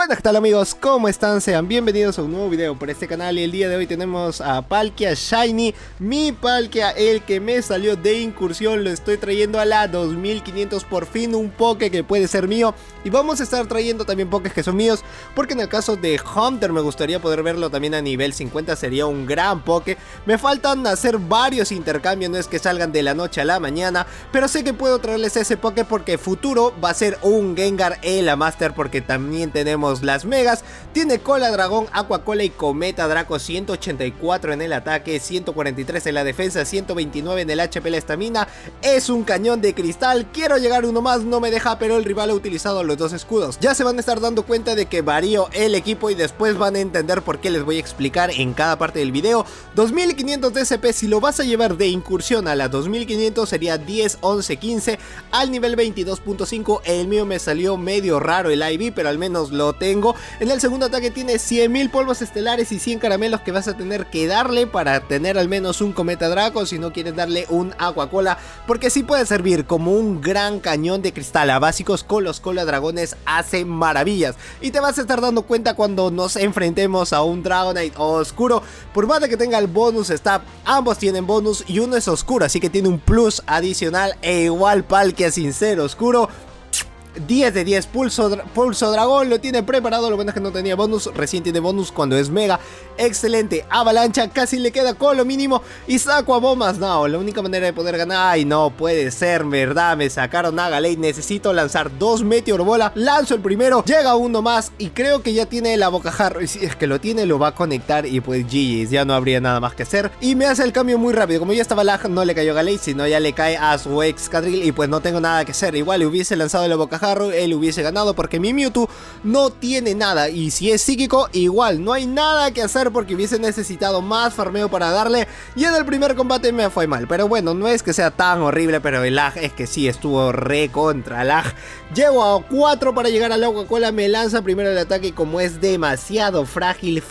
Buenas, ¿qué tal amigos? ¿Cómo están? Sean bienvenidos a un nuevo video por este canal. Y el día de hoy tenemos a Palkia Shiny, mi Palkia, el que me salió de incursión. Lo estoy trayendo a la 2500, por fin un Poké que puede ser mío. Y vamos a estar trayendo también Pokés que son míos, porque en el caso de Hunter me gustaría poder verlo también a nivel 50, sería un gran Poké. Me faltan hacer varios intercambios, no es que salgan de la noche a la mañana, pero sé que puedo traerles ese Poké porque futuro va a ser un Gengar Elamaster, porque también tenemos las megas. Tiene cola dragón, aqua cola y cometa draco. 184 en el ataque, 143 en la defensa, 129 en el HP, la estamina. Es un cañón de cristal. Quiero llegar uno más, no me deja, pero el rival ha utilizado los dos escudos. Ya se van a estar dando cuenta de que varío el equipo y después van a entender por qué. Les voy a explicar en cada parte del video. 2500 de SP, si lo vas a llevar de incursión a la 2500 sería 10, 11, 15 al nivel 22.5. El mío me salió medio raro el IV, pero al menos lo tengo. En el segundo ataque tiene 100.000 polvos estelares y 100 caramelos que vas a tener que darle para tener al menos un cometa draco, si no quieres darle un aqua cola, porque sí puede servir como un gran cañón de cristal. A básicos con los cola dragones hace maravillas, y te vas a estar dando cuenta cuando nos enfrentemos a un Dragonite oscuro. Por más de que tenga el bonus stab, ambos tienen bonus y uno es oscuro, así que tiene un plus adicional. E igual Palkia sin ser oscuro, 10 de 10, pulso dragón, lo tiene preparado. Lo bueno es que no tenía bonus, recién tiene bonus cuando es mega. Excelente, avalancha, casi le queda con lo mínimo. Y saco a bombas, no, la única manera de poder ganar. Ay, no puede ser, verdad, me sacaron a Gallade. Necesito lanzar dos Meteor Bola, lanzo el primero, llega uno más y creo que ya tiene la bocajarro. Y si es que lo tiene, lo va a conectar y pues GG's, ya no habría nada más que hacer. Y me hace el cambio muy rápido, como ya estaba lag, no le cayó a Gallade, sino ya le cae a su Excadrill y pues no tengo nada que hacer. Igual le hubiese lanzado la bocajarro, él hubiese ganado porque mi Mewtwo no tiene nada, y si es psíquico igual no hay nada que hacer porque hubiese necesitado más farmeo para darle, y en el primer combate me fue mal. Pero bueno, no es que sea tan horrible, pero el lag es que sí estuvo re contra lag. Llego a 4 para llegar a la Coca-Cola, me lanza primero el ataque y como es demasiado frágil,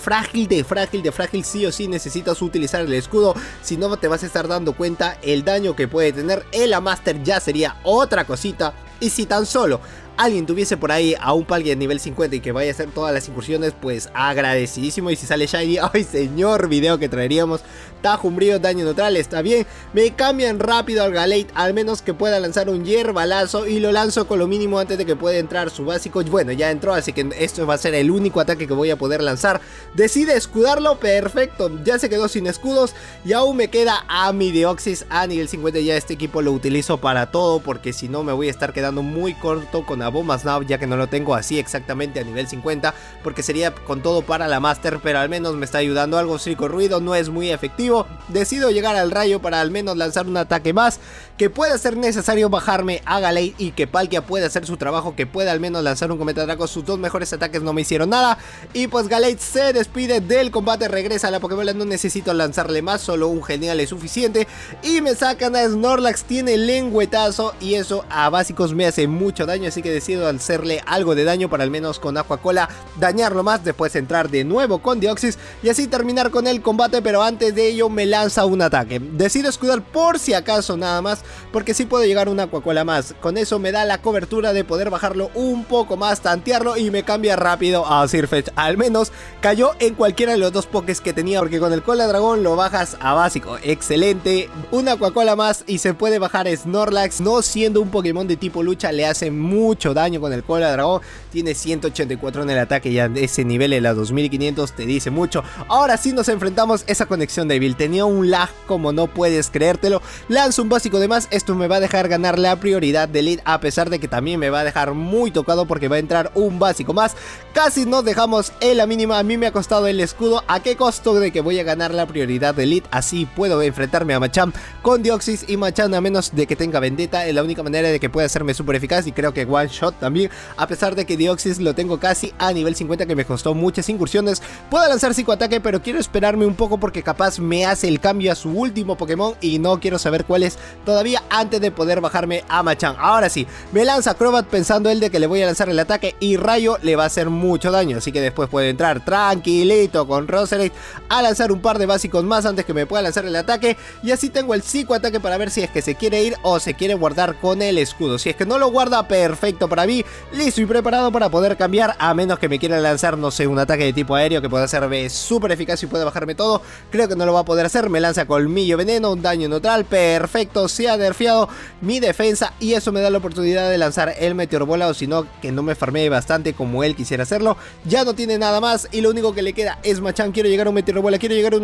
sí o sí necesitas utilizar el escudo, si no te vas a estar dando cuenta el daño que puede tener. Elamaster ya sería otra cosita. Y si tan solo alguien tuviese por ahí a un Palkia nivel 50 y que vaya a hacer todas las incursiones, pues agradecidísimo. Y si sale Shiny, ay señor, video que traeríamos. Tajo, umbrío, daño neutral, está bien. Me cambian rápido al Gallade, al menos que pueda lanzar un hierbalazo, y lo lanzo con lo mínimo antes de que pueda entrar su básico. Bueno, ya entró, así que esto va a ser el único ataque que voy a poder lanzar. Decide escudarlo, perfecto, ya se quedó sin escudos. Y aún me queda a mi Deoxys a nivel 50. Ya este equipo lo utilizo para todo, porque si no me voy a estar quedando muy corto con Abomas Now, ya que no lo tengo así exactamente a nivel 50, porque sería con todo para la Master, pero al menos me está ayudando algo. Circo Ruido no es muy efectivo. Decido llegar al rayo para al menos lanzar un ataque más, que pueda ser necesario bajarme a Gallade y que Palkia pueda hacer su trabajo, que pueda al menos lanzar un cometa draco. Sus dos mejores ataques no me hicieron nada, y pues Gallade se despide del combate, regresa a la Pokébola. No necesito lanzarle más, solo un genial es suficiente, y me sacan a Snorlax, tiene lengüetazo, y eso a básicos me hace mucho daño, así que decido hacerle algo de daño para al menos con aqua cola dañarlo más, después entrar de nuevo con Deoxys y así terminar con el combate. Pero antes de ello me lanza un ataque, decido escudar por si acaso nada más, porque si puedo llegar a una aqua cola más. Con eso me da la cobertura de poder bajarlo un poco más, tantearlo, y me cambia rápido a Sirfetch. Al menos cayó en cualquiera de los dos pokés que tenía, porque con el cola dragón lo bajas a básico. Excelente, una aqua cola más y se puede bajar Snorlax. No siendo un Pokémon de tipo lucha, le hace mucho daño con el cola dragón. Tiene 184 en el ataque, ya ese nivel de la 2500 te dice mucho. Ahora sí nos enfrentamos, esa conexión débil, tenía un lag como no puedes creértelo. Lanzo un básico de más, esto me va a dejar ganar la prioridad de Elite, a pesar de que también me va a dejar muy tocado porque va a entrar un básico más. Casi nos dejamos en la mínima, a mí me ha costado el escudo. ¿A qué costo de que voy a ganar la prioridad de Elite? Así puedo enfrentarme a Machamp con Deoxys, y Machamp, a menos de que tenga Vendetta, es la única manera de que pueda hacerme súper eficaz, y creo que One Shot también, a pesar de que Deoxys lo tengo casi a nivel 50, que me costó muchas incursiones. Puedo lanzar psicoataque, pero quiero esperarme un poco porque capaz me hace el cambio a su último Pokémon y no quiero saber cuál es todavía antes de poder bajarme a Machamp. Ahora sí, me lanza Acrobat pensando él de que le voy a lanzar el ataque, y Rayo le va a hacer mucho daño, así que después puede entrar tranquilito con Roserade a lanzar un par de básicos más antes que me pueda lanzar el ataque, y así tengo el psicoataque para ver si es que se quiere ir o se quiere guardar con el escudo. Si es que no lo guarda, perfecto, perfecto para mí, listo y preparado para poder cambiar, a menos que me quiera lanzar, no sé, un ataque de tipo aéreo que pueda ser súper eficaz y pueda bajarme todo. Creo que no lo va a poder hacer, me lanza colmillo veneno, un daño neutral, perfecto, se ha nerfeado mi defensa y eso me da la oportunidad de lanzar el meteor bola, o si no, que no me farmee bastante como él quisiera hacerlo. Ya no tiene nada más y lo único que le queda es Machamp. Quiero llegar a un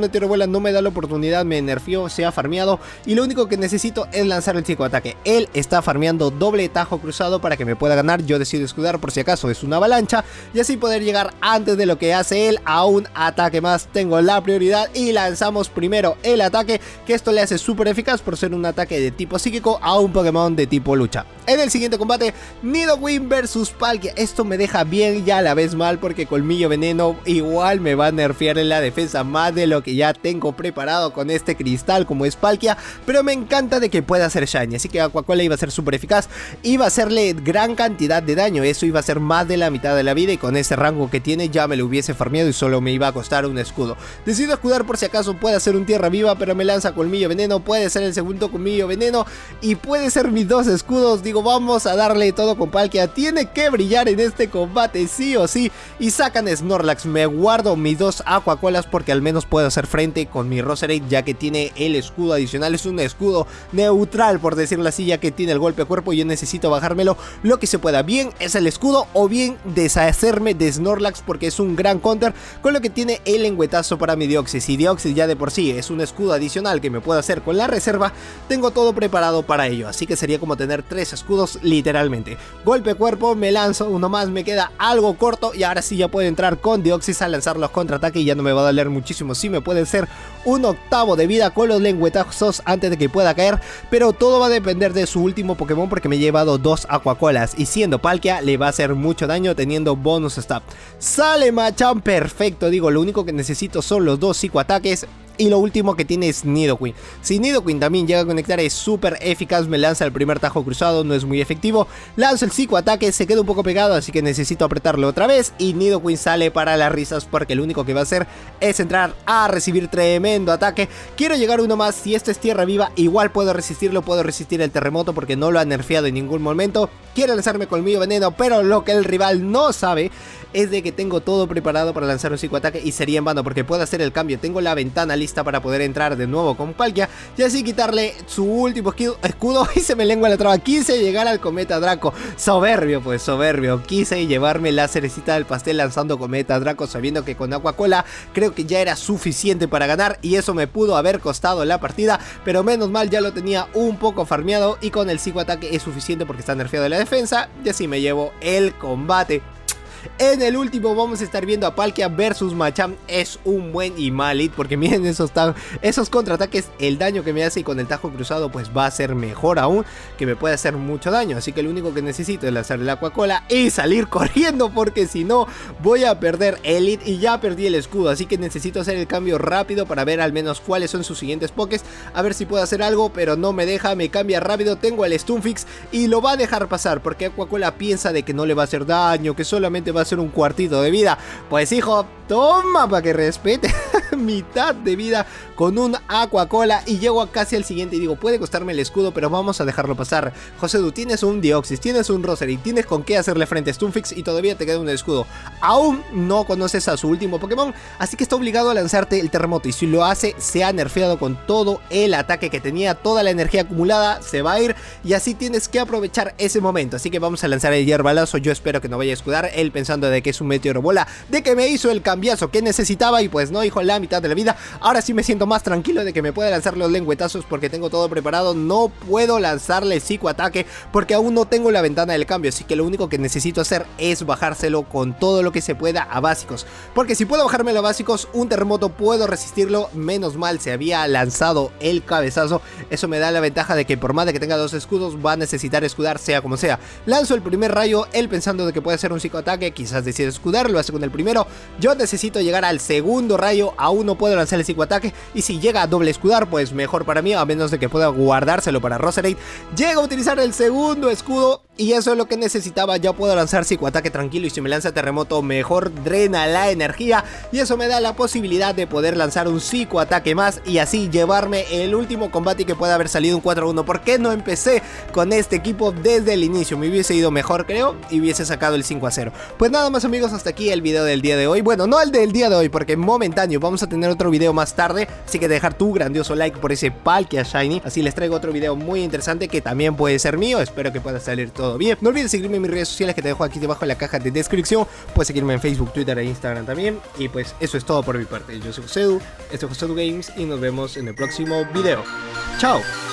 meteor bola, no me da la oportunidad, me nerfeó, se ha farmeado y lo único que necesito es lanzar el psicoataque. Él está farmeando doble tajo cruzado para que me pueda ganar, yo decido escudar por si acaso es una avalancha y así poder llegar antes de lo que hace él a un ataque más. Tengo la prioridad y lanzamos primero el ataque, que esto le hace súper eficaz por ser un ataque de tipo psíquico a un Pokémon de tipo lucha. En el siguiente combate, Nidoqueen versus Palkia. Esto me deja bien y a la vez mal porque colmillo veneno igual me va a nerfear en la defensa más de lo que ya tengo preparado con este cristal como es Palkia, pero me encanta de que pueda hacer Shiny, así que Aqua Cola iba a ser súper eficaz, iba a hacerle gran cantidad de daño, eso iba a ser más de la mitad de la vida y con ese rango que tiene ya me lo hubiese farmeado y solo me iba a costar un escudo. Decido escudar por si acaso puede hacer un tierra viva, pero me lanza colmillo veneno, puede ser el segundo colmillo veneno y puede ser mis dos escudos. Digo, vamos a darle todo con Palkia, tiene que brillar en este combate sí o sí, y sacan Snorlax. Me guardo mis dos Aqua Colas porque al menos puedo hacer frente con mi Roserade, ya que tiene el escudo adicional, es un escudo neutral por decirlo así, ya que tiene el golpe a cuerpo y yo necesito bajármelo lo que se pueda. Bien es el escudo o bien deshacerme de Snorlax porque es un gran counter con lo que tiene el lengüetazo para mi Deoxys, y Deoxys ya de por sí es un escudo adicional que me puedo hacer con la reserva. Tengo todo preparado para ello, así que sería como tener tres escudos literalmente. Golpe a cuerpo, me lanzo uno más, me queda algo corto y ahora sí ya puedo entrar con Deoxys a lanzar los contraataques y ya no me va a doler muchísimo. Sí me puede ser un octavo de vida con los lengüetazos antes de que pueda caer, pero todo va a depender de su último Pokémon porque me he llevado dos Aqua Colas y siendo Palkia le va a hacer mucho daño teniendo bonus stab. Sale Machamp, perfecto, digo, lo único que necesito son los dos psicoataques. Y lo último que tiene es Nidoqueen. Si Nidoqueen también llega a conectar es súper eficaz, me lanza el primer tajo cruzado, no es muy efectivo. Lanzo el psicoataque, se queda un poco pegado, así que necesito apretarlo otra vez. Y Nidoqueen sale para las risas porque lo único que va a hacer es entrar a recibir tremendo ataque. Quiero llegar uno más, si esto es tierra viva igual puedo resistirlo, puedo resistir el terremoto porque no lo ha nerfeado en ningún momento. Quiero lanzarme colmillo veneno, pero lo que el rival no sabe es de que tengo todo preparado para lanzar un psicoataque y sería en vano porque puedo hacer el cambio. Tengo la ventana lista para poder entrar de nuevo con Palkia y así quitarle su último escudo y se me lengua la traba. Quise llegar al Cometa Draco, soberbio pues, soberbio. Quise llevarme la cerecita del pastel lanzando Cometa Draco sabiendo que con Aqua Cola creo que ya era suficiente para ganar y eso me pudo haber costado la partida, pero menos mal ya lo tenía un poco farmeado y con el psicoataque es suficiente porque está nerfeado de la defensa y así me llevo el combate. En el último vamos a estar viendo a Palkia versus Machamp. Es un buen y mal hit porque miren esos contraataques, el daño que me hace y con el tajo cruzado pues va a ser mejor aún, que me puede hacer mucho daño. Así que lo único que necesito es lanzar el Aqua Cola y salir corriendo porque si no voy a perder el hit y ya perdí el escudo. Así que necesito hacer el cambio rápido para ver al menos cuáles son sus siguientes pokés. A ver si puedo hacer algo, pero no me deja, me cambia rápido. Tengo el Stunfix y lo va a dejar pasar porque Aqua Cola piensa de que no le va a hacer daño, que solamente va a ser un cuartito de vida. Pues hijo, toma para que respete. Mitad de vida con un Aqua Cola y llego casi al siguiente y digo, puede costarme el escudo, pero vamos a dejarlo pasar. Josedu, tienes un Deoxys, tienes un Roserade, tienes con qué hacerle frente a Stunfix y todavía te queda un escudo. Aún no conoces a su último Pokémon, así que está obligado a lanzarte el terremoto y si lo hace, se ha nerfeado con todo el ataque que tenía, toda la energía acumulada se va a ir y así tienes que aprovechar ese momento. Así que vamos a lanzar el hierbalazo, yo espero que no vaya a escudar, él pensando de que es un meteoro bola, de que me hizo el cambiazo que necesitaba y pues no, hijo, la mitad de la vida. Ahora sí me siento más tranquilo de que me pueda lanzar los lengüetazos porque tengo todo preparado. No puedo lanzarle psicoataque porque aún no tengo la ventana del cambio, así que lo único que necesito hacer es bajárselo con todo lo que se pueda a básicos, porque si puedo bajármelo a básicos, un terremoto puedo resistirlo. Menos mal se había lanzado el cabezazo, eso me da la ventaja de que por más de que tenga dos escudos va a necesitar escudar sea como sea. Lanzo el primer rayo, él pensando de que puede ser un psicoataque, quizás decide escudar, lo hace con el primero. Yo necesito llegar al segundo rayo a aún no puedo lanzar el psicoataque, y si llega a doble escudar, pues mejor para mí, a menos de que pueda guardárselo para Roserade. Llega a utilizar el segundo escudo y eso es lo que necesitaba. Ya puedo lanzar psicoataque tranquilo, y si me lanza terremoto mejor drena la energía, y eso me da la posibilidad de poder lanzar un psicoataque más y así llevarme el último combate y que pueda haber salido un 4-1. ¿Por qué no empecé con este equipo desde el inicio? Me hubiese ido mejor, creo, y hubiese sacado el 5-0. Pues nada más, amigos, hasta aquí el video del día de hoy. Bueno, no el del día de hoy, porque momentáneo, vamos a tener otro video más tarde, así que dejar tu grandioso like por ese Palkia Shiny, así les traigo otro video muy interesante que también puede ser mío. Espero que pueda salir todo bien. No olvides seguirme en mis redes sociales que te dejo aquí debajo en la caja de descripción. Puedes seguirme en Facebook, Twitter e Instagram también. Y pues eso es todo por mi parte. Yo soy Josedu, esto es Josedu Games y nos vemos en el próximo video. ¡Chao!